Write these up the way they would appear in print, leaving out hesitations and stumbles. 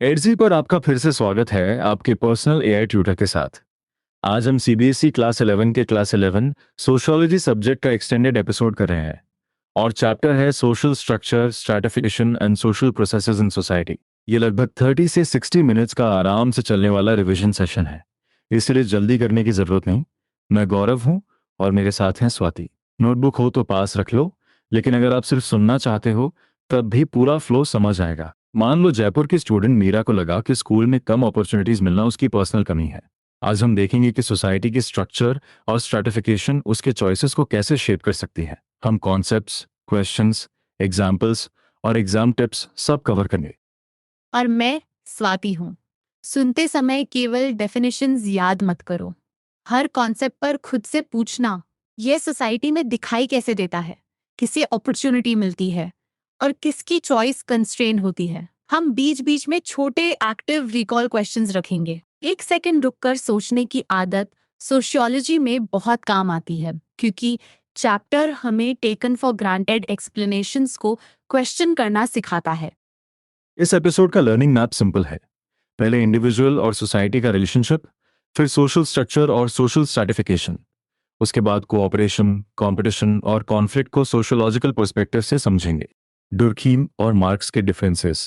एडजी पर आपका फिर से स्वागत है आपके पर्सनल एआई ट्यूटर के साथ। आज हम सीबीएसई क्लास 11 सोशियोलॉजी सब्जेक्ट का एक्सटेंडेड एपिसोड कर रहे हैं और चैप्टर है social structure stratification and social processes in society. ये लगभग 30 से 60 मिनट्स का आराम से चलने वाला रिवीजन सेशन है, इसलिए जल्दी करने की जरूरत नहीं। मैं गौरव हूँ और मेरे साथ हैं स्वाति। नोटबुक हो तो पास रख लो, लेकिन अगर आप सिर्फ सुनना चाहते हो तब भी पूरा फ्लो समझ आएगा। मान लो जयपुर की स्टूडेंट मीरा को लगा कि स्कूल में कम अपॉर्चुनिटीज मिलना उसकी पर्सनल कमी है। आज हम देखेंगे कि सोसाइटी की स्ट्रक्चर और स्ट्रैटिफिकेशन उसके चॉइसेस को कैसे शेप कर सकती है। हम कॉन्सेप्ट्स, क्वेश्चंस, एग्जाम्पल्स और एग्जाम टिप्स सब कवर करेंगे। और मैं स्वाति हूँ। सुनते समय केवल डेफिनेशंस याद मत करो। हर कॉन्सेप्ट पर खुद से पूछना, यह सोसाइटी में दिखाई कैसे देता है, किसे अपॉर्चुनिटी मिलती है और किसकी चॉइस कंस्ट्रेन होती है। हम बीच बीच में छोटे एक्टिव रिकॉल क्वेश्चंस रखेंगे। एक सेकंड रुककर सोचने की आदत सोशियोलॉजी में बहुत काम आती है, क्योंकि चैप्टर हमें टेकन फॉर ग्रांटेड एक्सप्लेनेशंस को क्वेश्चन करना सिखाता है। इस एपिसोड का लर्निंग मैप सिंपल है। पहले इंडिविजुअल और सोसाइटी का रिलेशनशिप, फिर सोशल स्ट्रक्चर और सोशल स्ट्रैटिफिकेशन, उसके बाद कोऑपरेशन, कंपटीशन और कॉन्फ्लिक्ट को सोशियोलॉजिकल पर्सपेक्टिव से समझेंगे। डुर्खीम और मार्क्स के डिफरेंसेस,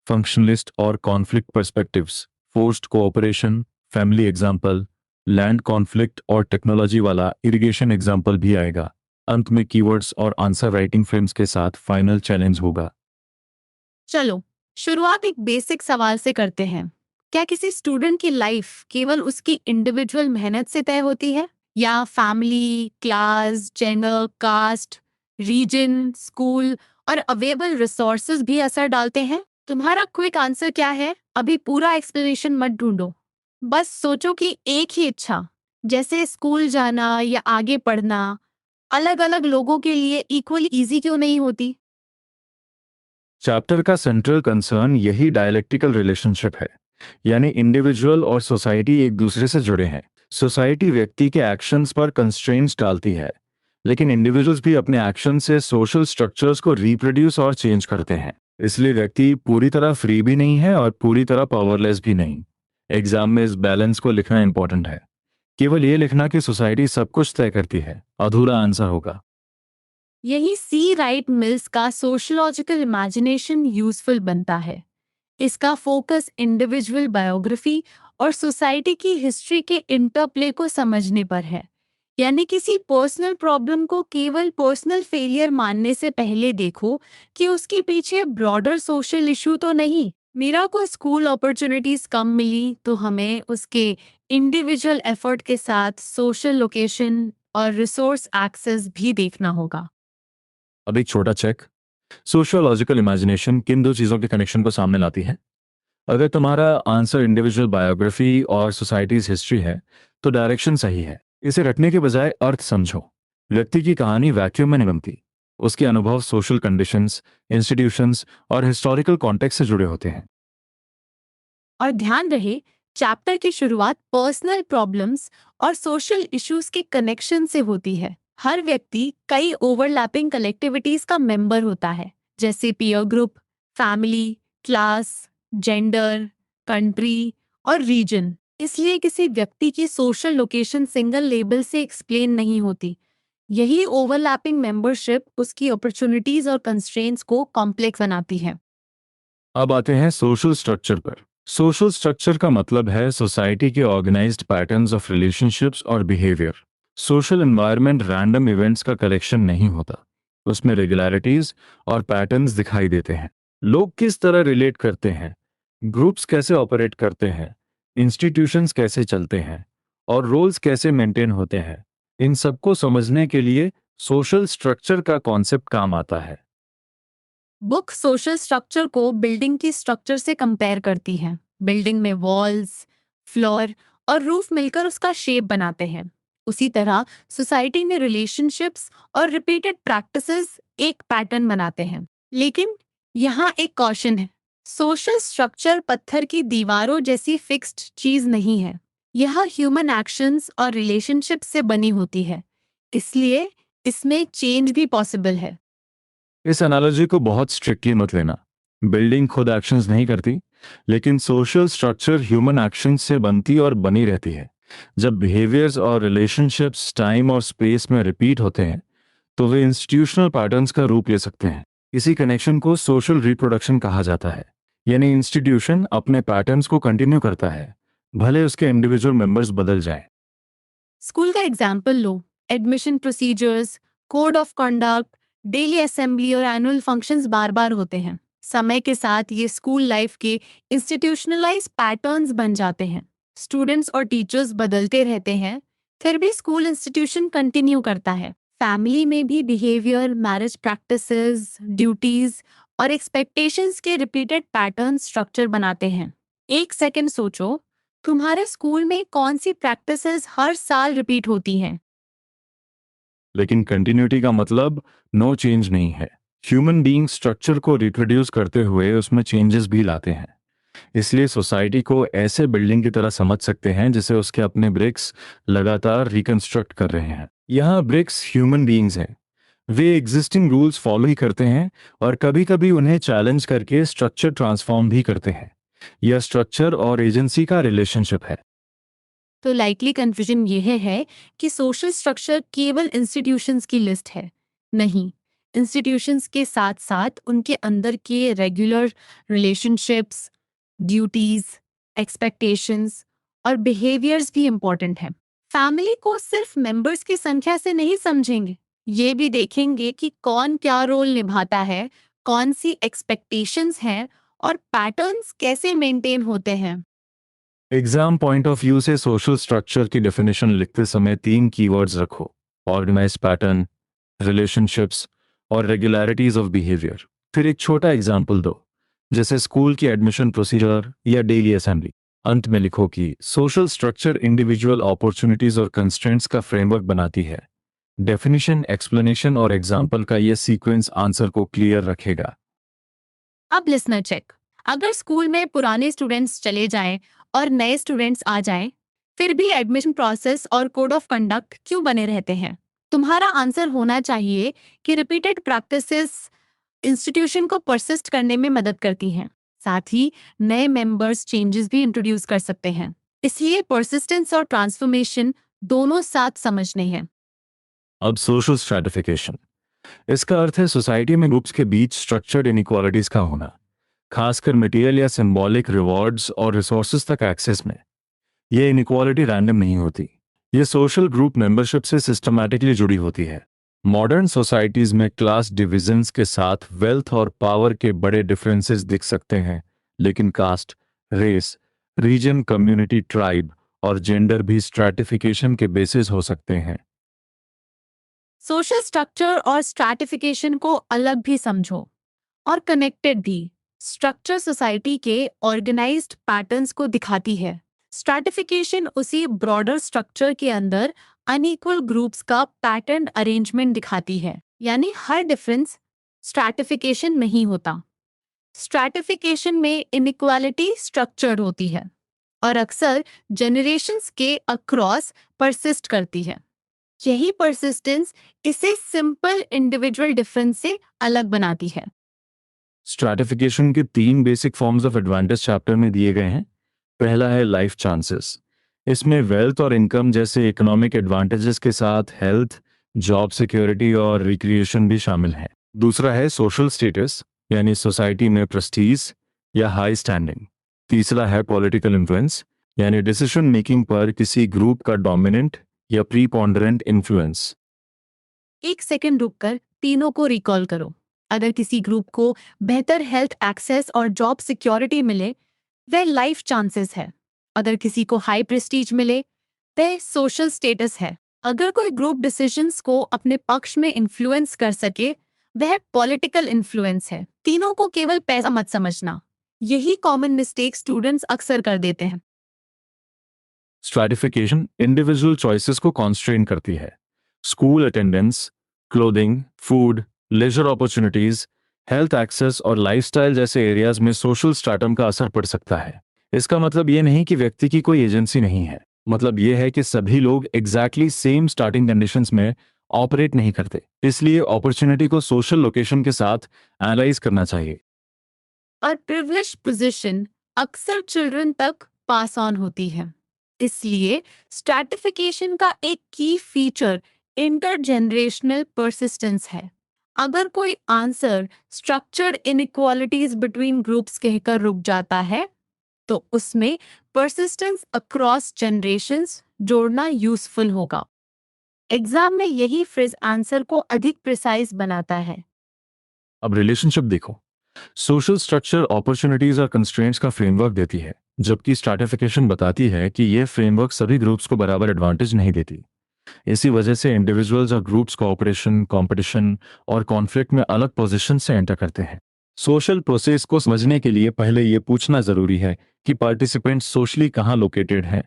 फंक्शनलिस्ट और conflict perspectives, forced cooperation, family example, land conflict और टेक्नोलॉजी वाला इरिगेशन एग्जाम्पल भी आएगा। अंत में कीवर्ड्स और आंसर राइटिंग फ्रेम्स के साथ फाइनल चैलेंज होगा। चलो शुरुआत एक बेसिक सवाल से करते हैं। क्या किसी स्टूडेंट की लाइफ केवल उसकी इंडिविजुअल मेहनत से तय होती है, या family, class, gender, caste, region, school और अवेलेबल रिसोर्सेज भी असर डालते हैं? तुम्हारा क्विक आंसर क्या है? अभी पूरा एक्सप्लेनेशन मत ढूंढो। बस सोचो कि एक ही इच्छा, जैसे स्कूल जाना या आगे पढ़ना, अलग अलग लोगों के लिए इक्वली इजी क्यों नहीं होती? चैप्टर का सेंट्रल कंसर्न यही डायलेक्टिकल रिलेशनशिप है, यानी इंडिविजुअल और सोसाइटी एक दूसरे से जुड़े हैं। सोसाइटी व्यक्ति के एक्शंस पर कंस्ट्रेंट्स डालती है, लेकिन इंडिविजुअल्स भी अपने एक्शन से सोशल स्ट्रक्चर्स को रिप्रोड्यूस और चेंज करते हैं। इसलिए व्यक्ति पूरी तरह फ्री भी नहीं है और पूरी तरह पावरलेस भी नहीं। एग्जाम में इस बैलेंस को लिखना इंपॉर्टेंट है। केवल ये लिखना कि सोसाइटी सब कुछ तय करती है अधूरा आंसर होगा। यही सी राइट मिल्स का सोशलॉजिकल इमेजिनेशन यूजफुल बनता है। इसका फोकस इंडिविजुअल बायोग्राफी और सोसाइटी की हिस्ट्री के इंटरप्ले को समझने पर है। यानी किसी पर्सनल प्रॉब्लम को केवल पर्सनल फेलियर मानने से पहले देखो कि उसके पीछे ब्रॉडर सोशल इशू तो नहीं। मीरा को स्कूल अपॉर्चुनिटीज कम मिली, तो हमें उसके इंडिविजुअल एफर्ट के साथ सोशल लोकेशन और रिसोर्स एक्सेस भी देखना होगा। अब एक छोटा चेक। सोशियोलॉजिकल इमेजिनेशन किन दो चीज़ों के कनेक्शन को सामने लाती है? अगर तुम्हारा आंसर इंडिविजुअल बायोग्राफी और सोसाइटीज हिस्ट्री है तो डायरेक्शन सही है। इसे रटने के बजाय अर्थ समझो। व्यक्ति की कहानी वैक्यूम में नहीं बनती। उसके अनुभव सोशल कंडीशंस, इंस्टीट्यूशंस और हिस्टोरिकल कॉन्टेक्स्ट से जुड़े होते हैं। और ध्यान रहे, चैप्टर की शुरुआत पर्सनल प्रॉब्लम्स और सोशल इश्यूज के कनेक्शन से होती है। हर व्यक्ति कई ओवरलैपिंग कलेक्टिविटीज का मेंबर होता है, जैसे peer group, family, class, gender, country और रीजन। इसलिए किसी व्यक्ति की सोशल लोकेशन सिंगल लेबल से एक्सप्लेन नहीं होती। यही ओवरलैपिंग मेंबरशिप उसकी अपॉर्चुनिटीज और कंस्ट्रेंट्स को कॉम्प्लेक्स बनाती है। अब आते हैं सोशल स्ट्रक्चर पर। सोशल स्ट्रक्चर का मतलब है सोसाइटी के ऑर्गेनाइज्ड पैटर्न्स ऑफ रिलेशनशिप्स और behaviour. Social environment random events का कलेक्शन नहीं होता। उसमें रेगुलरिटीज और पैटर्न्स दिखाई देते हैं। लोग किस तरह रिलेट करते हैं, ग्रुप्स कैसे ऑपरेट करते हैं, इंस्टीट्यूशंस कैसे चलते हैं और रोल्स कैसे मेंटेन होते हैं। इन सबको समझने के लिए सोशल स्ट्रक्चर का कॉन्सेप्ट काम आता है। बुक सोशल स्ट्रक्चर को बिल्डिंग की स्ट्रक्चर से कंपेयर करती है। बिल्डिंग में वॉल्स, फ्लोर और रूफ मिलकर उसका शेप बनाते हैं। उसी तरह सोसाइटी में रिलेशनशिप्स और रिपीटेड प्रैक्टिसेस एक पैटर्न बनाते हैं। लेकिन यहाँ एक कॉशन है। सोशल स्ट्रक्चर पत्थर की दीवारों जैसी फिक्स्ड चीज नहीं है। यह ह्यूमन एक्शंस और रिलेशनशिप से बनी होती है, इसलिए इसमें चेंज भी पॉसिबल है। इस एनालॉजी को बहुत स्ट्रिक्टली मत लेना। बिल्डिंग खुद एक्शंस नहीं करती, लेकिन सोशल स्ट्रक्चर ह्यूमन एक्शन से बनती और बनी रहती है। जब बिहेवियर्स और रिलेशनशिप्स टाइम और स्पेस में रिपीट होते हैं तो वे इंस्टीट्यूशनल पैटर्न्स का रूप ले सकते हैं। इसी कनेक्शन को सोशल रिप्रोडक्शन कहा जाता है, यानी इंस्टीट्यूशन अपने पैटर्न्स को कंटिन्यू करता है भले उसके इंडिविजुअल मेंबर्स बदल जाएं। स्कूल का example low. Admission procedures, code of conduct, daily assembly और एनुअल फंक्शंस बार बार होते हैं। समय के साथ ये स्कूल लाइफ के इंस्टीट्यूशनलाइज पैटर्न्स बन जाते हैं। स्टूडेंट्स और टीचर्स बदलते रहते हैं, फिर भी स्कूल इंस्टीट्यूशन कंटिन्यू करता है। फैमिली में भी बिहेवियर, मैरिज प्रैक्टिसेस, ड्यूटीज और एक्सपेक्टेशंस के रिपीटेड पैटर्न स्ट्रक्चर बनाते हैं। एक सेकंड सोचो, तुम्हारे स्कूल में कौन सी प्रैक्टिसेस हर साल रिपीट होती हैं? लेकिन कंटिन्यूटी का मतलब नो चेंज नहीं है। ह्यूमन बीइंग स्ट्रक्चर को रिप्रोड्यूस करते हुए उसमें चेंजेस भी लाते हैं। इसलिए सोसाइटी को ऐसे बिल्डिंग की तरह समझ सकते हैं जिसे उसके अपने ब्रिक्स लगातार रिकंस्ट्रक्ट कर रहे हैं। यहाँ ब्रिक्स ह्यूमन बीइंग्स हैं। वे एग्जिस्टिंग रूल्स फॉलो ही करते हैं और कभी कभी उन्हें चैलेंज करके स्ट्रक्चर ट्रांसफॉर्म भी करते हैं। यह स्ट्रक्चर और एजेंसी का रिलेशनशिप है। तो लाइकली कंफ्यूजन यह है कि सोशल स्ट्रक्चर केवल इंस्टीट्यूशंस की लिस्ट है। नहीं, इंस्टीट्यूशंस के साथ साथ उनके अंदर के रेगुलर रिलेशनशिप्स, ड्यूटीज, एक्सपेक्टेशंस और बिहेवियर्स भी इम्पोर्टेंट हैं। फैमिली को सिर्फ मेंबर्स की संख्या से नहीं समझेंगे, ये भी देखेंगे कि कौन क्या रोल निभाता है, कौन सी एक्सपेक्टेशंस हैं और पैटर्न्स कैसे मेंटेन होते हैं। एग्जाम पॉइंट ऑफ व्यू से सोशल स्ट्रक्चर की डेफिनेशन लिखते समय 3 कीवर्ड्स रखो: ऑर्गेनाइज पैटर्न, रिलेशनशिप्स और रेगुलरिटीज ऑफ बिहेवियर। फिर एक छोटा एग्जाम्पल दो, जैसे स्कूल की एडमिशन प्रोसीजर या डेली असेंबली। अंत में लिखो कि सोशल स्ट्रक्चर इंडिविजुअल अपॉर्चुनिटीज और कंस्ट्रेंट्स का फ्रेमवर्क बनाती है। डेफिनेशन, एक्सप्लेनेशन और एग्जाम्पल का यह सीक्वेंस आंसर को क्लियर रखेगा। अब लिसनर चेक। अगर स्कूल में पुराने स्टूडेंट्स चले जाएं और नए स्टूडेंट्स आ जाएं, फिर भी एडमिशन प्रोसेस और कोड ऑफ कंडक्ट क्यों बने रहते हैं? तुम्हारा आंसर होना चाहिए कि रिपीटेड प्रैक्टिसेस इंस्टीट्यूशन को परसिस्ट करने में मदद करती हैं। साथ ही नए मेंबर्स चेंजेस भी इंट्रोड्यूस कर सकते हैं। इसलिए परसिस्टेंस और ट्रांसफॉर्मेशन दोनों साथ समझने हैं। अब सोशल स्ट्रैटिफिकेशन, इसका अर्थ है सोसाइटी में ग्रुप्स के बीच स्ट्रक्चर्ड इनइक्वालिटीज का होना, खासकर मटेरियल या सिंबॉलिक रिवॉर्ड्स और रिसोर्सेज तक एक्सेस में। यह इनइक्वालिटी रैंडम नहीं होती, ये सोशल ग्रुप मेंबरशिप से सिस्टमैटिकली जुड़ी होती है। मॉडर्न सोसाइटीज में क्लास डिविजन्स के साथ वेल्थ और पावर के बड़े डिफरेंसेस दिख सकते हैं, लेकिन caste, race, region, community, tribe और जेंडर भी स्ट्रैटिफिकेशन के बेसिस हो सकते हैं। सोशल स्ट्रक्चर और स्ट्रैटिफिकेशन को अलग भी समझो और कनेक्टेड भी। स्ट्रक्चर सोसाइटी के ऑर्गेनाइज्ड पैटर्न्स को दिखाती है। स्ट्रैटिफिकेशन उसी ब्रॉडर स्ट्रक्चर के अंदर अनइक्वल ग्रुप्स का पैटर्न अरेंजमेंट दिखाती है। यानी हर डिफरेंस स्ट्रैटिफिकेशन नहीं होता। स्ट्रैटिफिकेशन में इनइक्वालिटी स्ट्रक्चर्ड होती है और अक्सर जनरेशंस के अक्रॉस परसिस्ट करती है। यही परसिस्टेंस इसे सिंपल इंडिविजुअल डिफरेंस से अलग बनाती है। स्ट्रैटिफिकेशन के 3 basic forms of advantage chapter में दिए गए हैं। पहला है लाइफ चांसेस। इसमें वेल्थ और इनकम जैसे इकोनॉमिक एडवांटेजेस के साथ हेल्थ, जॉब सिक्योरिटी और रिक्रिएशन भी शामिल है। दूसरा है सोशल स्टेटस, यानी सोसाइटी में प्रेस्टीज या हाई स्टैंडिंग। तीसरा है पॉलिटिकल इन्फ्लुएंस, यानी डिसीजन मेकिंग पर किसी ग्रुप का डोमिनेंट या प्रीपोंडरेंट इन्फ्लुएंस। एक सेकंड रुककर तीनों को रिकॉल करो। अगर किसी ग्रुप को बेहतर हेल्थ एक्सेस और जॉब सिक्योरिटी मिले, वह लाइफ चांसेस है। अगर किसी को हाई प्रेस्टीज मिले, वह सोशल स्टेटस है। अगर कोई ग्रुप डिसीजंस को अपने पक्ष में इन्फ्लुएंस कर सके, वह पॉलिटिकल इन्फ्लुएंस है। तीनों को केवल पैसा मत समझना। यही कॉमन मिस्टेक स्टूडेंट्स अक्सर कर देते हैं। स्ट्रैटिफिकेशन इंडिविजुअल चॉइसेस को कॉन्स्ट्रेन करती है। School attendance, clothing, food, leisure opportunities, health access और लाइफस्टाइल जैसे एरियाज में सोशल स्ट्रैटम का असर पड़ सकता है। इसका मतलब ये नहीं कि व्यक्ति की कोई एजेंसी नहीं है। मतलब ये है कि सभी लोग एग्जैक्टली सेम स्टार्टिंग कंडीशंस में ऑपरेट नहीं करते। इसलिए अपॉर्चुनिटी को सोशल लोकेशन के साथ एनालाइज करना चाहिए। और प्रिविलेज्ड पोजीशन अक्सर चिल्ड्रन तक पास ऑन होती है। इसलिए स्ट्रैटिफिकेशन का एक की फीचर इंटरजेनरेशनल परसिस्टेंस है। अगर कोई answer structured inequalities between groups कहकर रुक जाता है, तो उसमें परसिस्टेंस अक्रॉस जनरेशंस जोड़ना यूजफुल होगा। एग्जाम में यही फ्रेज आंसर को अधिक प्रिसाइज बनाता है। अब रिलेशनशिप देखो। सोशल स्ट्रक्चर अपॉर्चुनिटीज और कंस्ट्रेंट्स का फ्रेमवर्क देती है, जबकि स्ट्रैटिफिकेशन बताती है कि यह फ्रेमवर्क सभी ग्रुप्स को बराबर एडवांटेज नहीं देती। इसी वजह से इंडिविजुअल्स और ग्रुप्स कोऑपरेशन, कंपटीशन और कॉन्फ्लिक्ट में अलग पोजीशन से एंटर करते हैं। सोशल प्रोसेस को समझने के लिए पहले यह पूछना जरूरी है कि पार्टिसिपेंट्स सोशली कहाँ लोकेटेड हैं।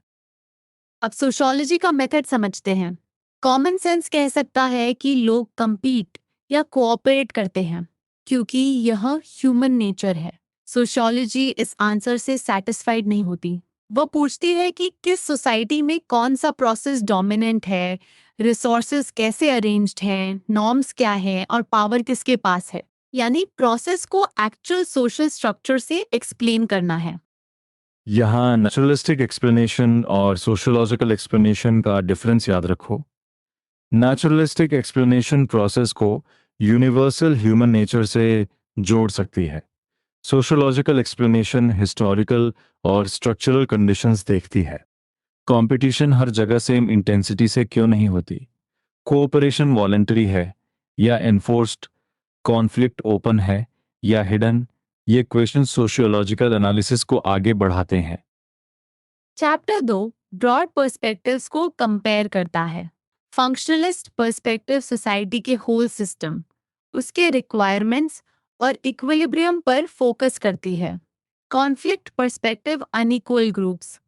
अब सोशियोलॉजी का मेथड समझते हैं। कॉमन सेंस कह सकता है कि लोग compete या कोऑपरेट करते हैं, क्योंकि यह ह्यूमन नेचर है। सोशियोलॉजी इस आंसर से सेटिस्फाइड नहीं होती। वह पूछती है कि किस सोसाइटी में कौन सा प्रोसेस डोमिनेंट है, रिसोर्सेज कैसे अरेंज्ड हैं, नॉर्म्स क्या है और पावर किसके पास है। यानी प्रोसेस को एक्चुअल सोशल स्ट्रक्चर से एक्सप्लेन करना है। यहाँ नेचुरलिस्टिक एक्सप्लेनेशन और सोशियोलॉजिकल एक्सप्लेनेशन का डिफरेंस याद रखो। नेचुरलिस्टिक एक्सप्लेनेशन प्रोसेस को यूनिवर्सल ह्यूमन नेचर से जोड़ सकती है। सोशियोलॉजिकल एक्सप्लेनेशन हिस्टोरिकल और स्ट्रक्चरल कंडीशंस देखती है। कंपटीशन हर जगह सेम इंटेंसिटी से क्यों नहीं होती? कोऑपरेशन वॉलंटरी है या एनफोर्स्ड? कॉन्फ्लिक्ट ओपन है या हिडन? ये क्वेश्चन सोशियोलॉजिकल एनालिसिस को आगे बढ़ाते हैं। चैप्टर 2 ब्रॉड पर्सपेक्टिव्स को कंपेयर करता है। फंक्शनलिस्ट पर्सपेक्टिव सोसाइटी के होल सिस्टम, उसके रिक्वायरमेंट्स और इक्विलिब्रियम पर फोकस करती है। Conflict perspective unequal groups,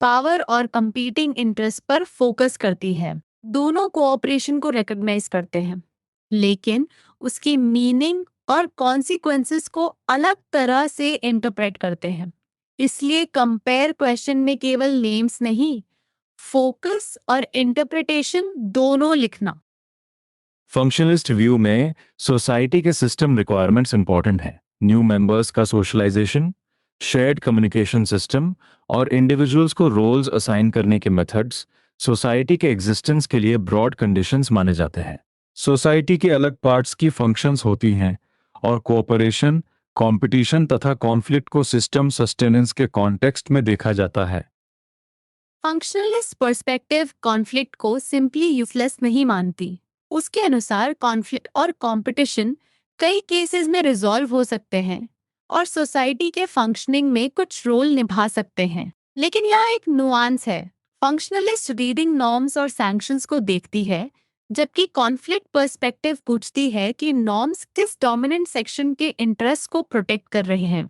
power और कंपीटिंग इंटरेस्ट पर फोकस करती है। दोनों कोऑपरेशन को रिकॉग्नाइज करते हैं, लेकिन उसकी मीनिंग और कॉन्सिक्वेंसेस को अलग तरह से इंटरप्रेट करते हैं। इसलिए कंपेयर क्वेश्चन में केवल नेम्स नहीं, फोकस और इंटरप्रिटेशन दोनों लिखना। फंक्शनलिस्ट व्यू में सोसाइटी के सिस्टम रिक्वायरमेंट्स इंपॉर्टेंट हैं। न्यू मेंबर्स का सोशलाइजेशन, शेयर्ड कम्युनिकेशन सिस्टम और इंडिविजुअल्स को रोल्स असाइन करने के मेथड्स सोसाइटी के एग्जिस्टेंस के लिए ब्रॉड कंडीशंस माने जाते हैं। सोसाइटी के अलग पार्ट्स की फंक्शंस होती हैं और कोऑपरेशन, कंपटीशन तथा कॉन्फ्लिक्ट को सिस्टम सस्टेनेंस के कॉन्टेक्स्ट में देखा जाता है। फंक्शनलिस्ट पर्सपेक्टिव कॉन्फ्लिक्ट को सिंपली यूजलेस नहीं मानती। उसके अनुसार कॉन्फ्लिक्ट और कंपटीशन कई केसेस में रिजॉल्व हो सकते हैं और सोसाइटी के फंक्शनिंग में कुछ रोल निभा सकते हैं। लेकिन यहाँ एक नुआंस है। फंक्शनलिस्ट रीडिंग नॉर्म्स और सैंक्शंस को देखती है, जबकि कॉन्फ्लिक्ट पर्सपेक्टिव पूछती है कि नॉर्म्स किस डोमिनेंट सेक्शन के इंटरेस्ट को प्रोटेक्ट कर रहे हैं।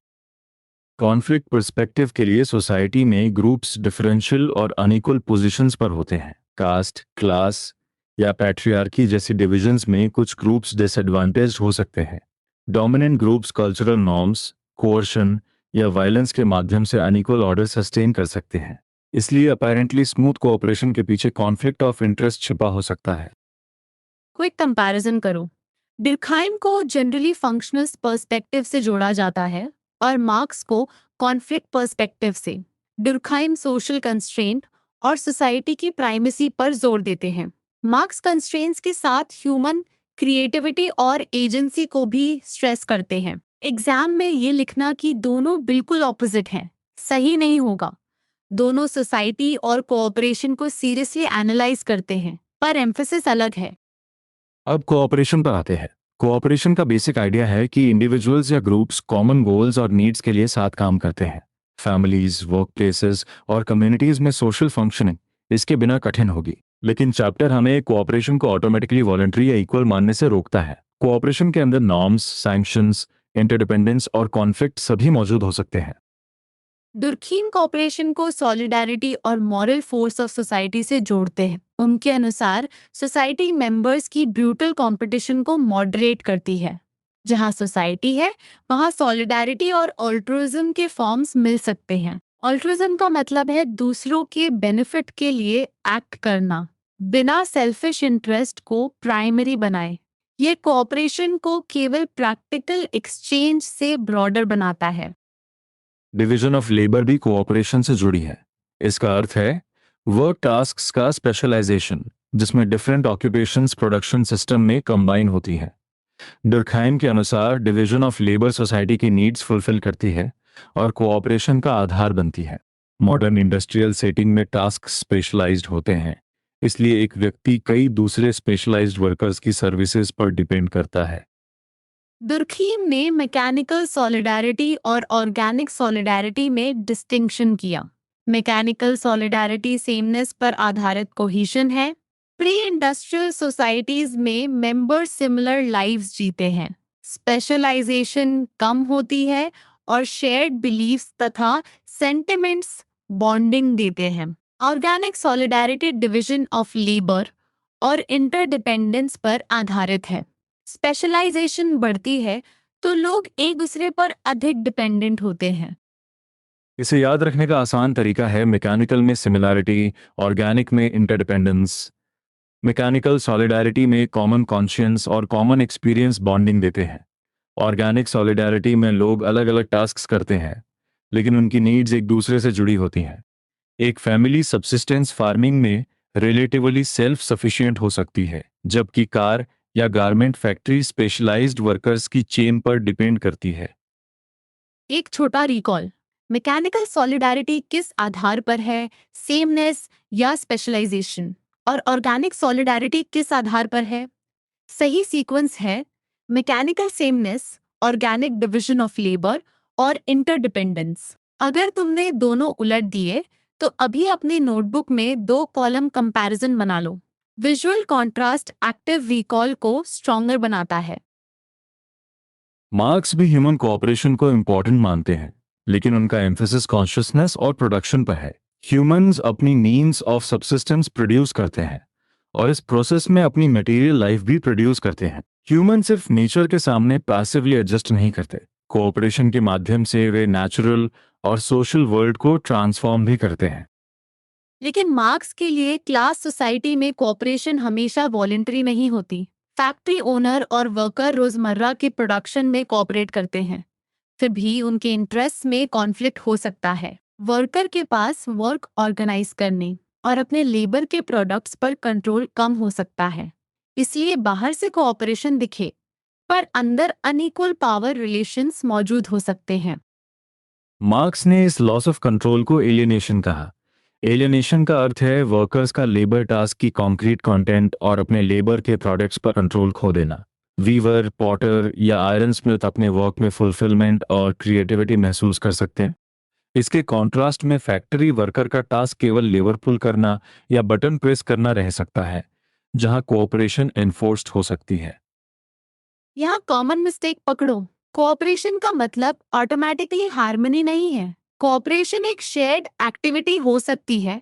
कॉन्फ्लिक्ट पर्सपेक्टिव के लिए सोसाइटी में ग्रुप्स डिफरेंशियल और अनइक्वल पोजीशंस पर होते हैं। कास्ट, क्लास या पैट्रियार्की जैसी डिविजन्स में कुछ ग्रुप्स डिसएडवांटेज्ड हो सकते हैं। Dominant groups cultural norms, coercion या वायलेंस के माध्यम से अनइक्वल ऑर्डर सस्टेन कर सकते हैं। इसलिए अपेरेंटली स्मूथ कोऑपरेशन के पीछे कॉन्फ्लिक्ट ऑफ इंटरेस्ट छिपा हो सकता है। क्विक कंपैरिजन करो। डिर्कहाइम को जनरली फंक्शनल पर्सपेक्टिव से जोड़ा जाता है और मार्क्स को कॉन्फ्लिक्ट पर्सपेक्टिव से। डिर्कहाइम सोशल कंस्ट्रेंट और सोसाइटी की प्राइमेसी पर जोर देते हैं। मार्क्स कंस्ट्रेंट्स के साथ ह्यूमन क्रिएटिविटी और एजेंसी को भी स्ट्रेस करते हैं। एग्जाम में ये लिखना कि दोनों बिल्कुल ऑपोजिट हैं सही नहीं होगा। दोनों सोसाइटी और कोऑपरेशन को सीरियसली एनालाइज करते हैं, पर एम्फेसिस अलग है। अब कोऑपरेशन पर आते हैं। कोऑपरेशन का बेसिक आइडिया है कि इंडिविजुअल्स या ग्रुप्स कॉमन गोल्स और नीड्स के लिए साथ काम करते हैं। फैमिलीज, वर्क प्लेसेस और कम्युनिटीज में सोशल फंक्शनिंग इसके बिना कठिन होगी। लेकिन चैप्टर हमें कोऑपरेशन को ऑटोमेटिकली वॉलंटरी या इक्वल मानने से रोकता है। कोऑपरेशन के अंदर नॉर्म्स, सैंक्शंस, इंटरडिपेंडेंस और कॉन्फ्लिक्ट सभी मौजूद हो सकते हैं। दुर्खीम कॉपरेशन को सॉलिडारिटी और मॉरल फोर्स ऑफ सोसाइटी से जोड़ते हैं। उनके अनुसार सोसाइटी मेंबर्स की ब्रूटल कंपटीशन को मॉडरेट करती है। जहां सोसाइटी है, वहां सॉलिडारिटी और ऑल्ट्रुइज्म के फॉर्म्स मिल सकते हैं। ऑल्ट्रुइज्म का मतलब है दूसरों के बेनिफिट के लिए एक्ट करना, बिना सेल्फिश इंटरेस्ट को प्राइमरी बनाए। ये कोऑपरेशन को केवल प्रैक्टिकल एक्सचेंज से ब्रॉडर बनाता है। डिवीजन ऑफ लेबर भी कोऑपरेशन से जुड़ी है। इसका अर्थ है वर्क टास्क्स का स्पेशलाइजेशन, जिसमें डिफरेंट ऑक्यूपेशंस प्रोडक्शन सिस्टम में कंबाइन होती है। डुर्कहाइम के अनुसार डिवीजन ऑफ लेबर सोसाइटी की नीड्स फुलफिल करती है और कोऑपरेशन का आधार बनती है। मॉडर्न इंडस्ट्रियल सेटिंग में टास्क स्पेशलाइज्ड होते हैं, इसलिए एक व्यक्ति कई दूसरे स्पेशलाइज्ड वर्कर्स की सर्विसेज पर डिपेंड करता है। दुर्खीम ने मैकेनिकल सॉलिडारिटी और ऑर्गेनिक सॉलिडारिटी में डिस्टिंक्शन किया। मैकेनिकल सॉलिडारिटी सेमनेस पर आधारित कोहिशन है। प्री इंडस्ट्रियल सोसाइटीज में मेंबर्स सिमिलर लाइव्स जीते हैं, स्पेशलाइजेशन कम होती है और शेयर्ड बिलीफ्स तथा सेंटिमेंट्स बॉन्डिंग देते हैं। Organic solidarity division of labour और इंटरडिपेंडेंस पर आधारित है। स्पेशलाइजेशन बढ़ती है तो लोग एक दूसरे पर अधिक डिपेंडेंट होते हैं। इसे याद रखने का आसान तरीका है मैकेनिकल में सिमिलैरिटी, ऑर्गेनिक में इंटरडिपेंडेंस। मैकेनिकल सॉलिडारिटी में कॉमन कॉन्शियंस और कॉमन एक्सपीरियंस बॉन्डिंग देते हैं। ऑर्गेनिक सॉलिडारिटी में लोग अलग अलग टास्क्स करते हैं, लेकिन उनकी नीड्स एक दूसरे से जुड़ी होती हैं। एक फैमिली सब्सिस्टेंस फार्मिंग में रिलेटिवली सेल्फ सफिशिएंट हो सकती है, जबकि कार या गारमेंट फैक्ट्री स्पेशलाइज्ड वर्कर्स की चेन पर डिपेंड करती है। एक छोटा रिकॉल, मैकेनिकल सॉलिडारिटी किस आधार पर है, सेमनेस या स्पेशलाइजेशन? और ऑर्गेनिक सॉलिडारिटी किस आधार पर है? सही सीक्वेंस है mechanical sameness, organic division of labour और इंटरडिपेंडेंस। अगर तुमने दोनों उलट दिए तो अभी अपनी नोटबुक में 2 कॉलम कंपैरिजन बना लो। विजुअल कॉन्ट्रास्ट एक्टिव रिकॉल को स्ट्रॉन्गर बनाता है। मार्क्स भी ह्यूमन कोऑपरेशन को इम्पोर्टेंट मानते हैं, लेकिन उनका एम्फेसिस कॉन्शियसनेस और प्रोडक्शन पर है। ह्यूमंस अपनी मीन्स ऑफ सब्सिस्टेंस प्रोड्यूस करते हैं और इस प्रोसेस में अपनी मटेरियल लाइफ भी प्रोड्यूस करते हैं। ह्यूमन सिर्फ नेचर के सामने पैसिवली एडजस्ट नहीं करते, कोऑपरेशन के माध्यम से वे नेचुरल और सोशल वर्ल्ड को ट्रांसफॉर्म भी करते हैं। लेकिन मार्क्स के लिए क्लास सोसाइटी में कोऑपरेशन हमेशा वॉलेंटरी नहीं होती। फैक्ट्री ओनर और वर्कर रोजमर्रा के प्रोडक्शन में कोऑपरेट करते हैं, फिर भी उनके इंटरेस्ट में कॉन्फ्लिक्ट हो सकता है। वर्कर के पास वर्क ऑर्गेनाइज करने और अपने लेबर के प्रोडक्ट्स पर कंट्रोल कम हो सकता है। इसलिए बाहर से कोऑपरेशन दिखे, पर अंदर अनइक्वल पावर रिलेशंस मौजूद हो सकते हैं। मार्क्स ने इस लॉस ऑफ कंट्रोल को एलियनेशन कहा। एलियनेशन का अर्थ है वर्कर्स का लेबर टास्क की कॉन्क्रीट कंटेंट और अपने लेबर के प्रोडक्ट्स पर कंट्रोल खो देना। वीवर, पॉटर या आयरन स्मिथ अपने वर्क में फुलफिलमेंट और क्रिएटिविटी महसूस कर सकते हैं। इसके कॉन्ट्रास्ट में फैक्ट्री वर्कर का टास्क केवल लेवर पुल करना या बटन प्रेस करना रह सकता है, जहां कोऑपरेशन एनफोर्स्ड हो सकती है। यहाँ कॉमन मिस्टेक पकड़ो। कोऑपरेशन का मतलब ऑटोमेटिकली हार्मनी नहीं है। कोऑपरेशन एक शेयर्ड एक्टिविटी हो सकती है,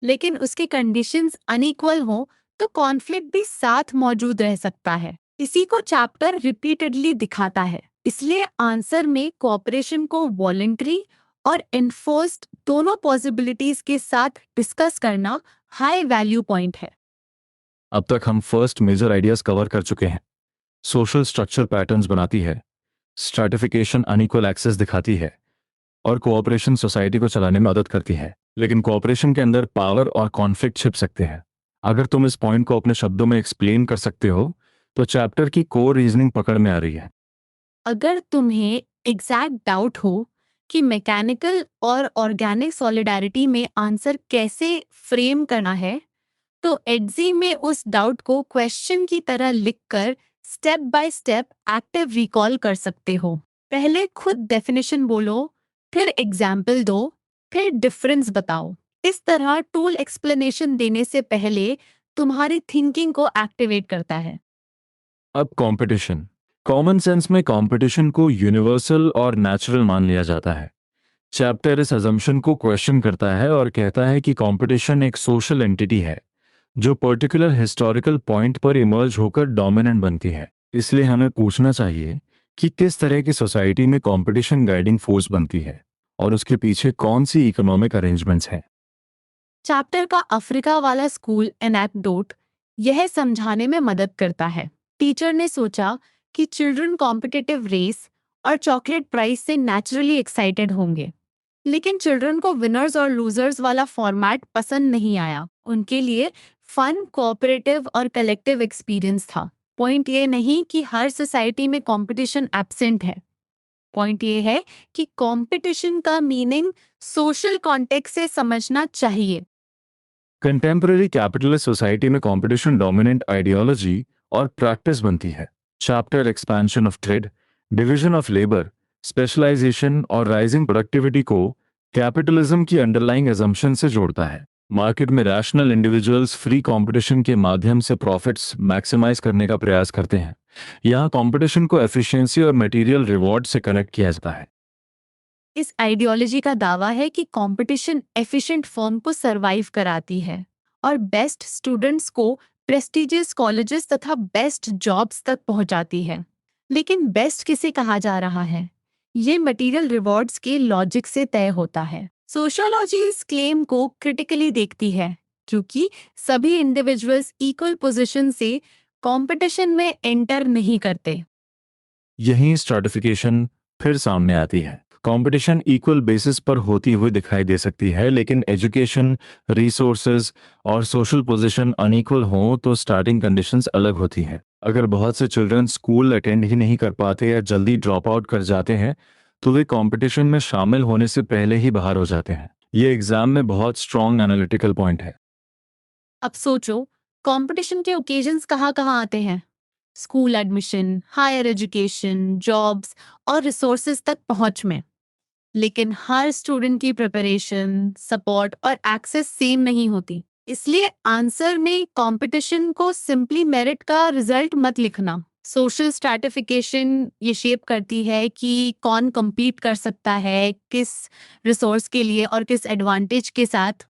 लेकिन उसके कंडीशंस अनइक्वल हो तो कॉन्फ्लिक्ट भी साथ मौजूद रह सकता है। इसी को चैप्टर रिपीटेडली दिखाता है। इसलिए आंसर में कोऑपरेशन को वॉलंटरी और एनफोर्स्ड दोनों पॉसिबिलिटीज के साथ डिस्कस करना हाई वैल्यू पॉइंट है। अब तक हम फर्स्ट मेजर आइडियाज कवर कर चुके हैं। सोशल स्ट्रक्चर पैटर्न्स बनाती है, स्ट्रैटिफिकेशन अनइक्वल एक्सेस दिखाती है और कोऑपरेशन सोसाइटी को चलाने में मदद करती है। लेकिन कोऑपरेशन के अंदर पावर और कॉन्फ्लिक्ट छिप सकते हैं। अगर तुम इस पॉइंट को अपने शब्दों में एक्सप्लेन कर सकते हो तो चैप्टर की कोर रीजनिंग पकड़ में आ रही है। अगर तुम्हें एग्जैक्ट डाउट हो कि मैकेनिकल और ऑर्गेनिक सॉलिडारिटी में आंसर कैसे फ्रेम करना है, तो एडजी में उस डाउट को क्वेश्चन की तरह लिखकर step by step active recall कर सकते हो। पहले खुद डेफिनेशन बोलो, फिर एग्जाम्पल दो, फिर डिफरेंस बताओ। इस तरह टूल एक्सप्लेनेशन देने से पहले तुम्हारी थिंकिंग को एक्टिवेट करता है। अब कंपटीशन। कॉमन सेंस में कंपटीशन को यूनिवर्सल और नेचुरल मान लिया जाता है। चैप्टर इस अजम्पशन को क्वेश्चन करता है और कहता है कि कंपटीशन एक सोशल एंटिटी है जो पर्टिकुलर हिस्टोरिकल पॉइंट पर इमर्ज होकर डोमिनेंट बनती है। इसलिए हमें पूछना चाहिए कि किस तरह की सोसाइटी में कंपटीशन गाइडिंग फोर्स बनती है और उसके पीछे कौन सी इकोनॉमिक अरेंजमेंट्स हैं। चैप्टर का अफ्रीका वाला स्कूल एनेक्डोट यह समझाने में मदद करता है। टीचर ने सोचा कि चिल्ड्रन कॉम्पिटिटिव रेस और चॉकलेट प्राइज से नेचुरली एक्साइटेड होंगे। लेकिन चिल्ड्रन को विनर्स और लूजर्स वाला फॉर्मेट पसंद नहीं आया। उनके लिए फन, कोऑपरेटिव और कलेक्टिव एक्सपीरियंस था। पॉइंट ये नहीं कि हर सोसाइटी में कंपटीशन एब्सेंट है। पॉइंट ये है कि कंपटीशन का मीनिंग सोशल कॉन्टेक्स्ट से समझना चाहिए। कंटेम्पररी कैपिटलिस्ट सोसाइटी में कंपटीशन डोमिनेंट आइडियोलॉजी और प्रैक्टिस बनती है। Chapter expansion of trade, division of labour, specialisation और राइजिंग प्रोडक्टिविटी को कैपिटलिज्म की अंडरलाइंग एजम्पशन से जोड़ता है। मार्केट में रैशनल इंडिविजुअल्स फ्री कंपटीशन के माध्यम से प्रॉफिट्स मैक्सिमाइज करने का प्रयास करते हैं। यहाँ कंपटीशन को एफिशिएंसी और मटेरियल रिवॉर्ड से कनेक्ट किया जाता है। इस आइडियोलॉजी का दावा है कि कंपटीशन एफिशिएंट फर्म को सरवाइव कराती है और बेस्ट स्टूडेंट्स को प्रेस्टिजियस कॉलेजेस तथा बेस्ट जॉब्स तक पहुंचाती है। लेकिन बेस्ट किसे कहा जा रहा है, ये मटेरियल रिवॉर्ड्स के लॉजिक से तय होता है। सोशियोलॉजी इस क्लेम को क्रिटिकली देखती है, क्योंकि सभी इंडिविजुअल्स इक्वल पोजीशन से कंपटीशन में एंटर नहीं करते। यही स्ट्रैटिफिकेशन फिर सामने आती है। कंपटीशन इक्वल बेसिस पर होती हुई दिखाई दे सकती है, लेकिन एजुकेशन, रिसोर्सेज और सोशल पोजीशन अनइक्वल हो तो स्टार्टिंग कंडीशंस अलग होती हैं। अगर बहुत से चिल्ड्रन स्कूल अटेंड ही नहीं कर पाते या जल्दी ड्रॉप आउट कर जाते हैं तो वे कंपटीशन में शामिल होने से पहले ही बाहर हो जाते हैं। ये एग्जाम में बहुत स्ट्रॉन्ग एनालिटिकल पॉइंट है। अब सोचो, कंपटीशन के ओकेजन्स कहाँ कहाँ आते हैं? School admission, higher education, jobs और रिसोर्सेज तक पहुंच में। लेकिन हर स्टूडेंट की प्रिपरेशन, सपोर्ट और एक्सेस सेम नहीं होती। इसलिए आंसर में कंपटीशन को सिंपली मेरिट का रिजल्ट मत लिखना। सोशल स्ट्रैटिफिकेशन ये शेप करती है कि कौन compete कर सकता है, किस रिसोर्स के लिए और किस एडवांटेज के साथ।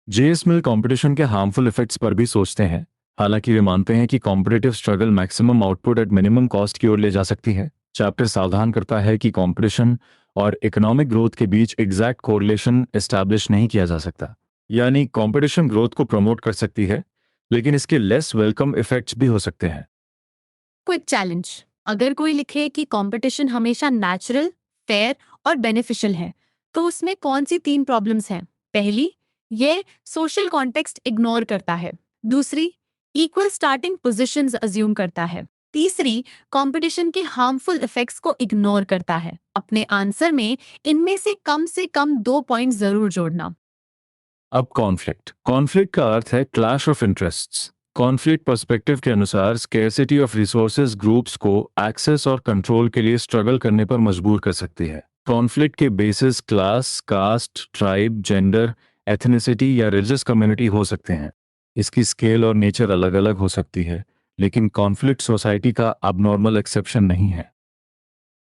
जेएस मिल कंपटीशन के हार्मफुल इफेक्ट्स पर भी सोचते हैं। हालांकि वे मानते हैं कि competitive struggle maximum output at minimum cost की ओर ले जा सकती है। चैप्टर सावधान करता है कि कंपटीशन और इकोनॉमिक ग्रोथ के बीच एग्जैक्ट कोरिलेशन एस्टैब्लिश नहीं किया जा सकता। यानी कंपटीशन ग्रोथ को प्रमोट कर सकती है, लेकिन इसके लेस वेलकम इफेक्ट्स भी हो सकते हैं। क्विक चैलेंज, अगर कोई लिखे कि कंपटीशन हमेशा नेचुरल, फेयर और बेनिफिशियल है, तो उसमें कौन सी 3 प्रॉब्लम्स हैं? पहली, ये सोशल कॉन्टेक्स्ट इग्नोर करता है। दूसरी, इक्वल स्टार्टिंग पोजीशंस अज्यूम करता है। तीसरी, कंपटीशन के हार्मफुल इफेक्ट्स को इग्नोर करता है। अपने आंसर में इनमें से कम 2 पॉइंट जरूर जोड़ना। अब कॉन्फ्लिक्ट का अर्थ है clash of interests. Conflict perspective के अनुसार स्केर्सिटी ऑफ रिसोर्सेज ग्रुप्स को एक्सेस और कंट्रोल के लिए स्ट्रगल करने पर मजबूर कर सकती है। कॉन्फ्लिक्ट के basis class, caste, tribe, gender, ethnicity या रिलीजियस कम्युनिटी हो सकते हैं। इसकी स्केल और नेचर अलग अलग हो सकती है, लेकिन कॉन्फ्लिक्ट सोसाइटी का अबनॉर्मल एक्सेप्शन नहीं है।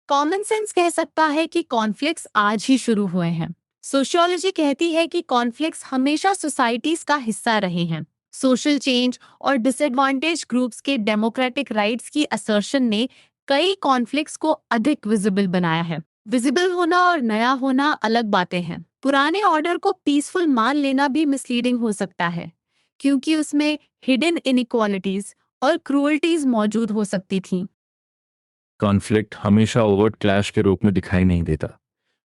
कॉमन सेंस कह सकता है कि कॉन्फ्लिक्ट्स आज ही शुरू हुए हैं। सोशियोलॉजी कहती है कि कॉन्फ्लिक्ट्स हमेशा सोसाइटीज का हिस्सा रहे हैं। सोशल चेंज और डिसएडवांटेज ग्रुप्स के डेमोक्रेटिक राइट्स की असर्शन ने कई कॉन्फ्लिक्ट्स को अधिक विजिबल बनाया है। विजिबल होना और नया होना अलग बातें हैं। पुराने ऑर्डर को पीसफुल मान लेना भी मिसलीडिंग हो सकता है, क्योंकि उसमें हिडन इनइक्वालिटीज और क्रूअल्टीज मौजूद हो सकती थीं। कॉन्फ्लिक्ट हमेशा ओवर्ट क्लैश के रूप में दिखाई नहीं देता।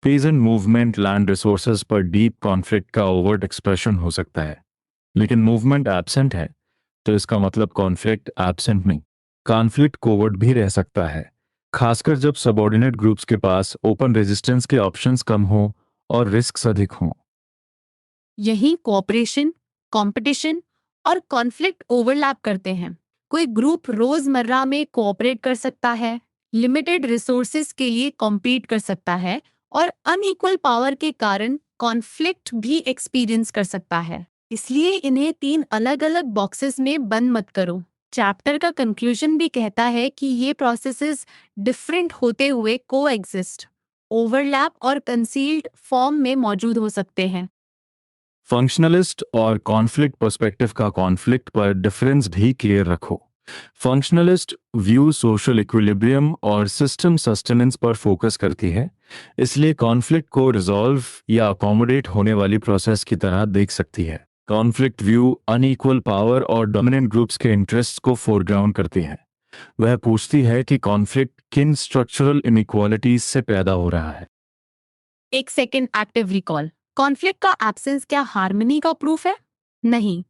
पीजेंट मूवमेंट लैंड रिसोर्सेज पर डीप कॉन्फ्लिक्ट का ओवर्ट एक्सप्रेशन हो सकता है, लेकिन मूवमेंट एब्सेंट है तो इसका मतलब कॉन्फ्लिक्ट एब्सेंट नहीं। कॉन्फ्लिक्ट कोवर्ट भी रह सकता है, खासकर जब सबऑर्डिनेट ग्रुप्स के पास ओपन रेजिस्टेंस के ऑप्शंस कम हो और रिस्क अधिक हों। यही कोऑपरेशन, कंपटीशन और कॉन्फ्लिक्ट ओवरलैप करते हैं। कोई ग्रुप रोजमर्रा में कोऑपरेट कर सकता है, लिमिटेड रिसोर्सेज के लिए कॉम्पीट कर सकता है और अनइक्वल पावर के कारण कॉन्फ्लिक्ट भी एक्सपीरियंस कर सकता है। इसलिए इन्हें 3 अलग-अलग बॉक्सेस में बंद मत करो। चैप्टर का कंक्लूजन भी कहता है कि ये प्रोसेसेस डिफरेंट होते हुए कोएग्जिस्ट, ओवरलैप और कंसील्ड फॉर्म में मौजूद हो सकते हैं। फंक्शनलिस्ट और कॉन्फ्लिक्ट पर्सपेक्टिव का कॉन्फ्लिक्ट पर डिफरेंस भी क्लियर रखो। फंक्शनलिस्ट व्यू सोशल इक्विलिब्रियम और सिस्टम सस्टेनेंस पर फोकस करती है, इसलिए कॉन्फ्लिक्ट को रिजॉल्व या अकोमोडेट होने वाली प्रोसेस की तरह देख सकती है। कॉन्फ्लिक्ट व्यू अनइक्वल पावर और डोमिनेंट ग्रुप्स के इंटरेस्ट्स को फोरग्राउंड करती है। वह पूछती है कि कॉन्फ्लिक्ट किन स्ट्रक्चरल इनइक्वालिटीज से पैदा हो रहा है। एक सेकेंड एक्टिव रिकॉल। कॉन्फ्लिक्ट का एब्सेंस क्या हार्मनी का प्रूफ है? नहीं।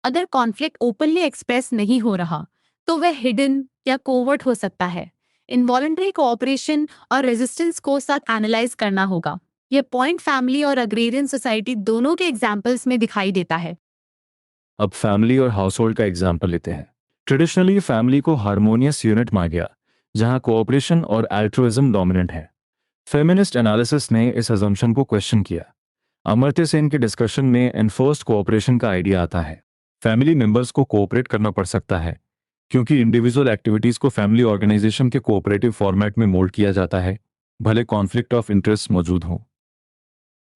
अगर कॉन्फ्लिक्ट ओपनली एक्सप्रेस नहीं हो रहा तो वह हिडन या कोवर्ट हो सकता है। इनवॉलंटरी कोऑपरेशन और रेजिस्टेंस को साथ एनालाइज करना होगा। यह पॉइंट फैमिली और अग्रेरियन सोसाइटी दोनों के एग्जाम्पल्स में दिखाई देता है। अब फैमिली और हाउस होल्ड का एग्जाम्पल लेते हैं। ट्रेडिशनली फैमिली को हार्मोनियस यूनिट माना गया, जहां कोऑपरेशन और एल्ट्रुइज्म डोमिनेंट है। फेमिनिस्ट एनालिसिस ने इस अजम्पशन को क्वेश्चन किया। अमर्त्य सेन के डिस्कशन में एनफोर्स्ड कोऑपरेशन का आइडिया आता है। फैमिली मेंबर्स को कोऑपरेट करना पड़ सकता है क्योंकि इंडिविजुअल एक्टिविटीज को फैमिली ऑर्गेनाइजेशन के कोऑपरेटिव फॉर्मेट में मोल्ड किया जाता है, भले कॉन्फ्लिक्ट ऑफ इंटरेस्ट मौजूद हो।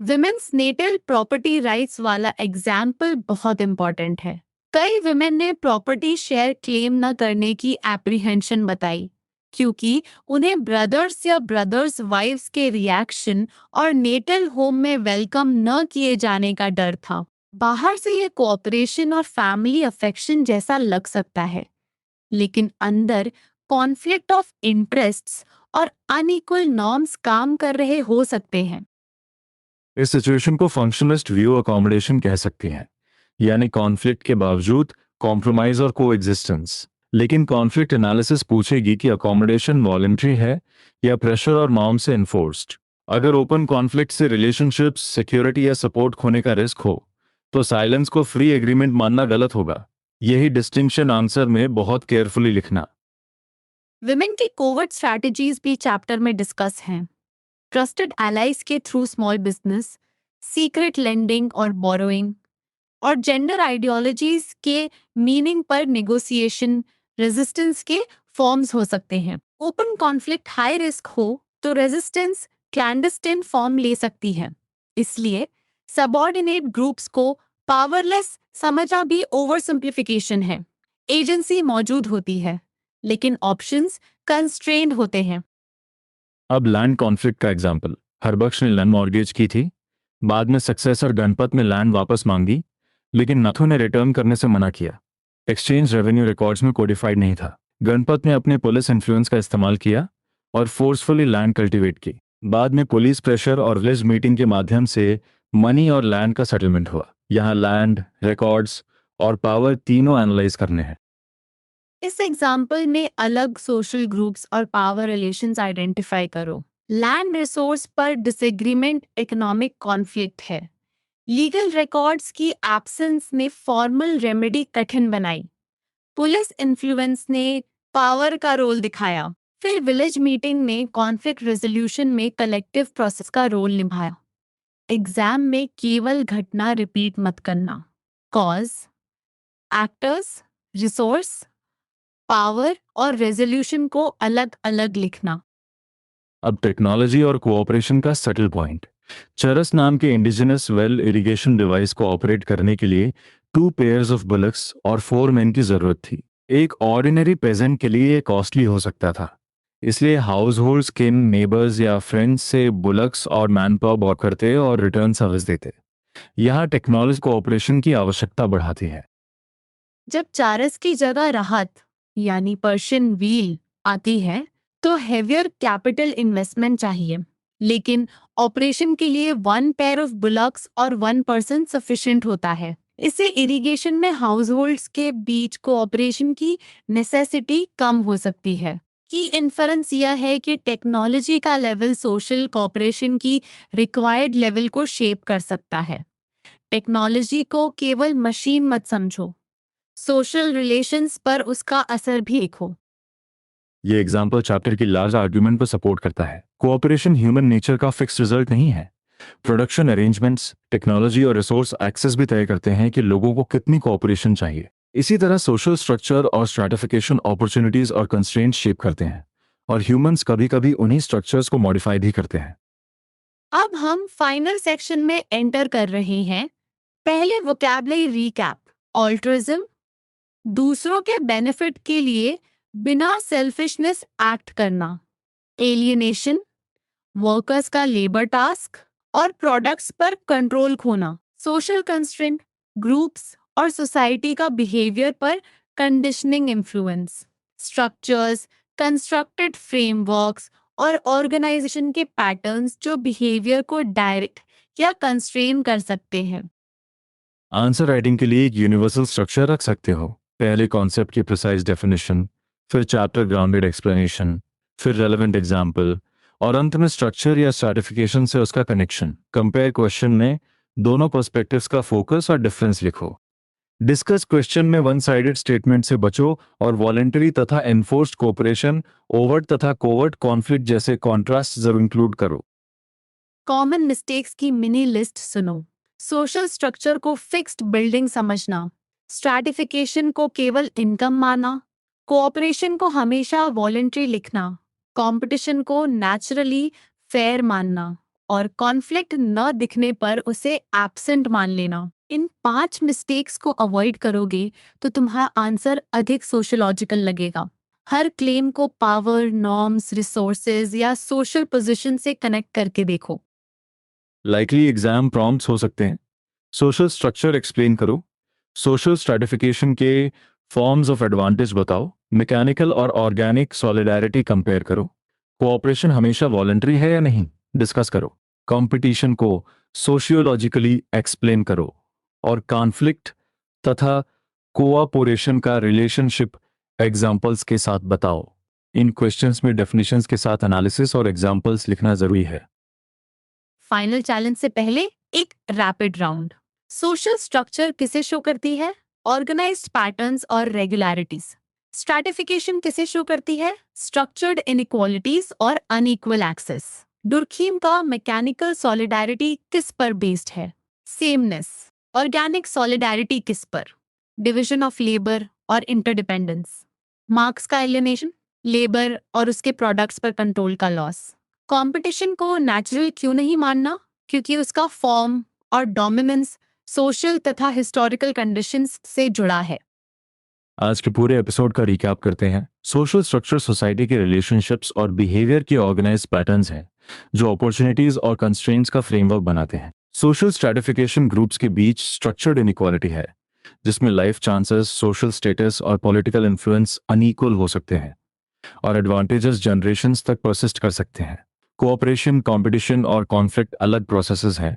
विमेन्स नेटल प्रॉपर्टी राइट्स वाला एग्जाम्पल बहुत इंपॉर्टेंट है। कई विमेन ने प्रॉपर्टी शेयर क्लेम न करने की एप्रीहेंशन बताई क्योंकि उन्हें ब्रदर्स या ब्रदर्स वाइफ्स के रिएक्शन और नेटल होम में वेलकम न किए जाने का डर था। बाहर से ये कोऑपरेशन और फैमिली अफेक्शन जैसा लग सकता है, लेकिन अंदर कॉन्फ्लिक्ट ऑफ इंटरेस्ट्स और अनइक्वल नॉर्म्स काम कर रहे हो सकते हैं। इस सिचुएशन को फंक्शनलिस्ट व्यू अकोमोडेशन कह सकते हैं, यानी कॉन्फ्लिक्ट के बावजूद कॉम्प्रोमाइज और कोएग्जिस्टेंस। लेकिन कॉन्फ्लिक्ट एनालिसिस पूछेगी कि अकोमोडेशन वॉलंटरी है या प्रेशर और नॉर्म से इन्फोर्स्ड। अगर ओपन कॉन्फ्लिक्ट से रिलेशनशिप्स, सिक्योरिटी या सपोर्ट खोने का रिस्क हो तो साइलेंस को फ्री एग्रीमेंट मानना गलत होगा। यही डिस्टिंक्शन आंसर में बहुत केयरफुली लिखना। विमेन की कोवर्ट स्ट्रैटेजीज भी चैप्टर में डिस्कस हैं। ट्रस्टेड एलाइज के through small business, secret lending और बोरोइंग, और जेंडर आइडियोलॉजीज के मीनिंग पर नेगोशिएशन, रेजिस्टेंस के फॉर्म्स हो सकते हैं। ओपन कॉन्फ्लिक्ट हाई रिस्क हो तो रेजिस्टेंस क्लैंडस्टाइन फॉर्म ले सकती है। इसलिए सबऑर्डिनेट ग्रुप्स को पावरलेस समझना भी ओवर सिंप्लीफिकेशन है। एजेंसी मौजूद होती है, लेकिन ऑप्शंस कंस्ट्रेन्ड होते हैं। अब लैंड कॉन्फ्लिक्ट का एग्जाम्पल। हरबख्श ने लैंड मॉर्गेज की थी, बाद में सक्सेसर गणपत ने लैंड वापस मांगी, लेकिन नथु ने रिटर्न करने से मना किया। एक्सचेंज रेवेन्यू रिकॉर्ड्स में कोडिफाइड नहीं था। गणपत ने अपने पुलिस इन्फ्लुएंस का इस्तेमाल किया और फोर्सफुली लैंड कल्टीवेट की। बाद में पुलिस प्रेशर और विलेज मीटिंग के माध्यम से मनी और लैंड का सेटलमेंट हुआ। यहाँ लैंड, रिकॉर्ड्स और पावर तीनों एनालाइज करने हैं। इस एग्जाम्पल में अलग सोशल ग्रुप्स और पावर रिलेशंस आइडेंटिफाई करो। लैंड रिसोर्स पर डिसएग्रीमेंट इकोनॉमिक कॉन्फ्लिक्ट है। लीगल रिकॉर्ड्स की एब्सेंस ने फॉर्मल रेमेडी कठिन बनाई। पुलिस इन्फ्लुएंस ने पावर का रोल दिखाया। फिर विलेज मीटिंग ने कॉन्फ्लिक्ट रेजोल्यूशन में कलेक्टिव प्रोसेस का रोल निभाया। एग्जाम में केवल घटना रिपीट मत करना। कॉज, एक्टर्स, रिसोर्स, पावर और रेजोल्यूशन को अलग अलग लिखना। अब टेक्नोलॉजी और कोऑपरेशन का सटल पॉइंट। चरस नाम के इंडिजिनस वेल इरिगेशन डिवाइस को ऑपरेट करने के लिए 2 पेयर्स ऑफ बुलक्स और 4 मेन की जरूरत थी। एक ऑर्डिनरी पेजेंट के लिए ये कॉस्टली हो सकता था, इसलिए हाउस होल्ड्स किन, नेबर्स या फ्रेंड्स से बुलक्स और मैन पावर बॉट करते और रिटर्न सर्विस देते। यहाँ टेक्नोलॉजी कोऑपरेशन की आवश्यकता बढ़ाती है। जब चारस की जगह राहत यानी पर्शियन व्हील आती है तो हेवियर कैपिटल इन्वेस्टमेंट चाहिए, लेकिन ऑपरेशन के लिए 1 पेयर ऑफ बुलक्स और 1 पर्सन सफिशिएंट होता है। इससे इरिगेशन में हाउस होल्ड्स के बीच कोऑपरेशन की नेसेसिटी कम हो सकती है। की इन्फरेंस यह है कि टेक्नोलॉजी का लेवल सोशल कोऑपरेशन की रिक्वायर्ड लेवल को शेप कर सकता है। टेक्नोलॉजी को केवल मशीन मत समझो, सोशल रिलेशंस पर उसका असर भी देखो। ये एग्जाम्पल चैप्टर की लार्ज आर्ग्यूमेंट पर सपोर्ट करता है। कोऑपरेशन ह्यूमन नेचर का फिक्स रिजल्ट नहीं है। प्रोडक्शन अरेंजमेंट्स, टेक्नोलॉजी और रिसोर्स एक्सेस भी तय करते हैं कि लोगों को कितनी कोऑपरेशन चाहिए। इसी तरह सोशल स्ट्रक्चर और स्ट्रैटिफिकेशन अपॉर्चुनिटीज और कंस्ट्रेंट्स शेप करते हैं, और ह्यूमंस कभी कभी उन्हीं स्ट्रक्चर्स को मॉडिफाई भी करते हैं। अब हम फाइनल सेक्शन में एंटर कर रहे हैं। पहले वोकैबुलरी रीकैप। ऑल्ट्रिज्म, दूसरों के बेनिफिट के लिए बिना सेल्फिशनेस एक्ट करना। एलियनेशन, वर्कर्स का लेबर टास्क और प्रोडक्ट्स पर कंट्रोल खोना। सोशल कंस्ट्रेंट, ग्रुप्स और सोसाइटी का बिहेवियर पर conditioning influence. Structures, constructed frameworks और ऑर्गेनाइजेशन के पैटर्न्स जो बिहेवियर को डायरेक्ट या कंस्ट्रेन कर सकते हैं। आंसर राइटिंग के लिए एक यूनिवर्सल स्ट्रक्चर रख सकते हो। पहले कॉन्सेप्ट की प्रिसाइज डेफिनेशन, फिर चैप्टर ग्राउंडेड एक्सप्लेनेशन, फिर रेलेवेंट एग्जाम्पल, और अंत में स्ट्रक्चर या स्ट्रैटिफिकेशन से उसका कनेक्शन। कंपेयर क्वेश्चन में दोनों पर्सपेक्टिव्स का फोकस और डिफरेंस लिखो। डिस्कस क्वेश्चन में वन साइडेड स्टेटमेंट से बचो और वॉलेंटरी तथा एनफोर्स्ड कोऑपरेशन, ओवर्ट तथा कोवर्ट कॉन्फ्लिक्ट जैसे कॉन्ट्रास्ट जरूर इंक्लूड करो। कॉमन मिस्टेक्स की मिनी लिस्ट सुनो। सोशल स्ट्रक्चर को फिक्स्ड बिल्डिंग समझना, स्ट्रैटिफिकेशन को केवल इनकम माना, कोऑपरेशन को हमेशा वॉलेंटरी लिखना, कंपटीशन को नेचुरली फेयर मानना और कॉन्फ्लिक्ट न दिखने पर उसे एब्सेंट मान लेना। इन 5 मिस्टेक्स को अवॉइड करोगे तो तुम्हारा आंसर अधिक सोशलॉजिकल लगेगा। हर क्लेम को पावर, नॉर्म्स, रिसोर्सेज या सोशल पोजीशन से कनेक्ट करके देखो। लाइकली एग्जाम प्रॉम्प्ट्स हो सकते हैं। सोशल स्ट्रक्चर एक्सप्लेन करो, सोशल स्ट्रैटिफिकेशन के फॉर्म्स ऑफ एडवांटेज बताओ, मैकेनिकल और ऑर्गेनिक सॉलिडारिटी कंपेयर करो, कोऑपरेशन हमेशा वॉलंटरी है या नहीं डिस्कस करो, कंपटीशन को सोशियोलॉजिकली एक्सप्लेन करो और कॉन्फ्लिक्ट तथा कोऑपरेशन का रिलेशनशिप एग्जाम्पल्स के साथ बताओ। इन क्वेश्चंस में डेफिनेशंस के साथ एनालिसिस और एग्जाम्पल्स लिखना जरूरी है। फाइनल चैलेंज से पहले एक रैपिड राउंड। सोशल स्ट्रक्चर किसे शो करती है? ऑर्गेनाइज्ड पैटर्न्स और रेगुलरिटीज। स्ट्रैटिफिकेशन किसे शो करती है? स्ट्रक्चर्ड इनइक्वालिटीज और अनइक्वल एक्सेस। डुर्खीम का मैकेनिकल सॉलिडारिटी किस पर बेस्ड है? सेमनेस। ऑर्गेनिक सॉलिडारिटी किस पर? डिविजन ऑफ लेबर और इंटरडिपेंडेंस। मार्क्स का एलियनेशन, लेबर और उसके प्रोडक्ट्स पर कंट्रोल का लॉस। कंपटीशन को नेचुरल क्यों नहीं मानना? क्योंकि उसका फॉर्म और डोमिनेंस सोशल तथा हिस्टोरिकल कंडीशंस से जुड़ा है। आज के पूरे एपिसोड का रिकैप करते हैं। सोशल स्ट्रक्चर सोसाइटी के रिलेशनशिप्स और बिहेवियर के ऑर्गेनाइज्ड पैटर्न्स हैं जो अपॉर्चुनिटीज और कंस्ट्रेंट्स का फ्रेमवर्क बनाते हैं। सोशल स्ट्रैटिफिकेशन ग्रुप्स के बीच स्ट्रक्चर्ड इनइक्वालिटी है जिसमें लाइफ चांसेस, सोशल स्टेटस और पॉलिटिकल इन्फ्लुएंस अनइक्वल हो सकते हैं और एडवांटेजेस जनरेशंस तक परसिस्ट कर सकते हैं। कोऑपरेशन, कंपटीशन और कॉन्फ्लिक्ट अलग प्रोसेसेस हैं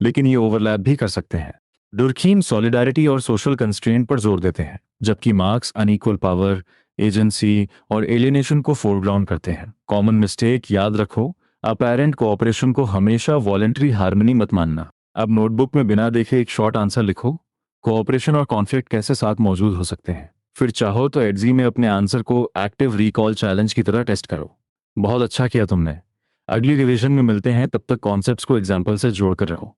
लेकिन ये ओवरलैप भी कर सकते हैं। डुर्खीम सॉलिडारिटी और सोशल कंस्ट्रेंट पर जोर देते हैं जबकि मार्क्स अनइक्वल पावर, एजेंसी और एलियनेशन को फोरग्राउंड करते हैं। कॉमन मिस्टेक याद रखो, अपेरेंट कोऑपरेशन को हमेशा वॉलेंटरी हार्मनी मत मानना। अब नोटबुक में बिना देखे एक शॉर्ट आंसर लिखो, कोऑपरेशन और कॉन्फ्लिक्ट कैसे साथ मौजूद हो सकते हैं। फिर चाहो तो एडजी में अपने आंसर को एक्टिव रिकॉल चैलेंज की तरह टेस्ट करो। बहुत अच्छा किया तुमने। अगली रिवीजन में मिलते हैं, तब तक कॉन्सेप्ट्स को एग्जाम्पल से जोड़कर रहो।